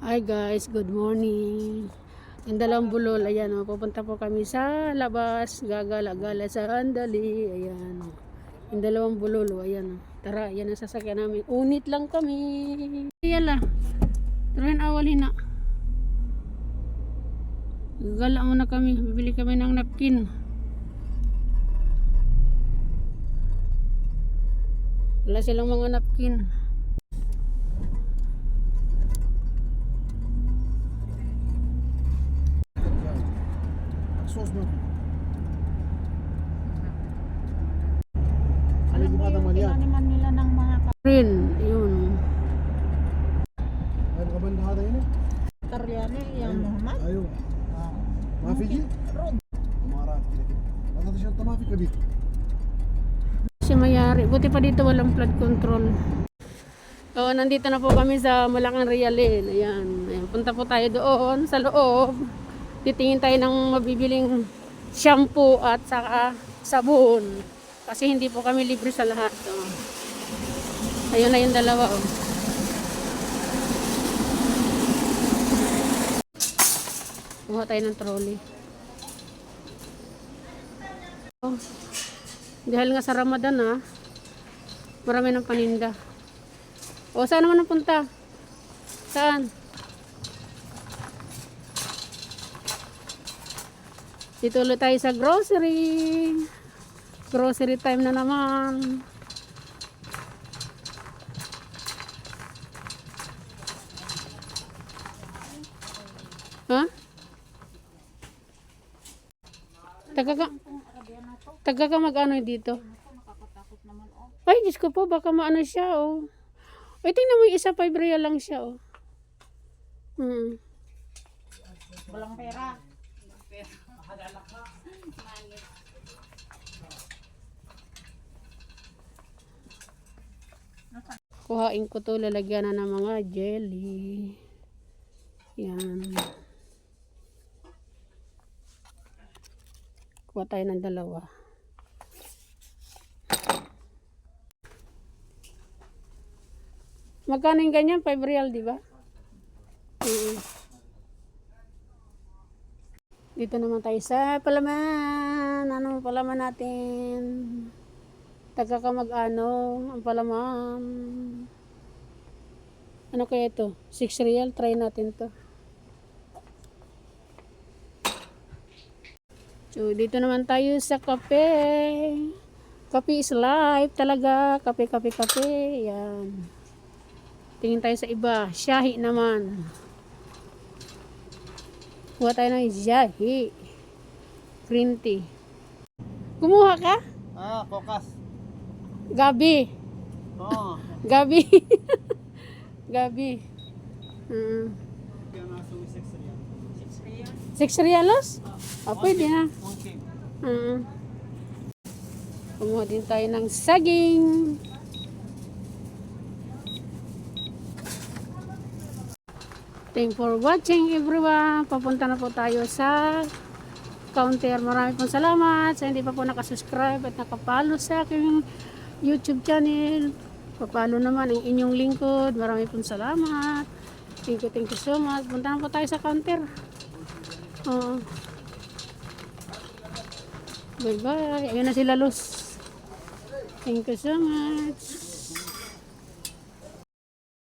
Hi guys, good morning. Yung dalawang bulol, ayan o, pupunta po kami sa labas, gagala-gala sa Andali, ayan. Yung dalawang bulol, ayan o. Tara, ayan ang sasakyan namin. Unit lang kami. Yala, tarahin awalin na. Gagala muna kami, bibili kami ng napkin. Wala silang mga napkin. Sos mo. Alam mo yung tinaniman nila ng mga Rin, yun. Ay, makabandahada yun eh. karyari, yung Muhammad. Ayaw. Mafi ji? Road. Umarat. Ano siya tamafi kabi? Siya mayari. Buti pa dito walang flood control. So, nandito na po kami sa Malacan Realin. Ayan. Ayan. Punta po tayo doon sa loob. Titingin tayo ng mabibiling shampoo at saka sabon. Kasi hindi po kami libre sa lahat. So, ayun na yung dalawa. Oh. Kuha tayo ng trolley. Oh. Dahil nga sa Ramadan marami ng paninda. O, saan naman napunta? Saan? Dito ulit tayo sa grocery. Grocery time na naman. Ha? Taga ka mag-ano dito? Ay, Diyos ko po, baka maano siya, oh. Ay, tingnan mo yung isa, 5 real lang siya, oh. Walang pera. Kuhain ko to, lalagyan na ng mga jelly. Yan. Kuha tayo ng dalawa. Magkano yung ganyan? 5 real, di ba? Dito naman tayo sa palaman. Ano palaman natin? Taga ka mag-ano ang palaman. Ano kaya ito? 6 real. Try natin to. So, dito naman tayo sa kape. Kape is life talaga. Kape, kape, kape. Yan. Tingin tayo sa iba. Shahi naman. Kuha tayo ng shahi. Green tea. Kumuha ka? Focus. Gabi. Oo. Gabi. Gabi. 6 realos? Oh, pwede na. Kumuha din tayo ng saging. Thank for watching everyone. Papunta na po tayo sa counter. Marami pong salamat sa hindi pa po nakasubscribe at nakapalo sa aking YouTube channel. Papalo naman ang inyong lingkod. Marami pong salamat. Thank you so much. Punta na po tayo sa counter. Bye bye. Ayun na sila Luz. Thank you so much.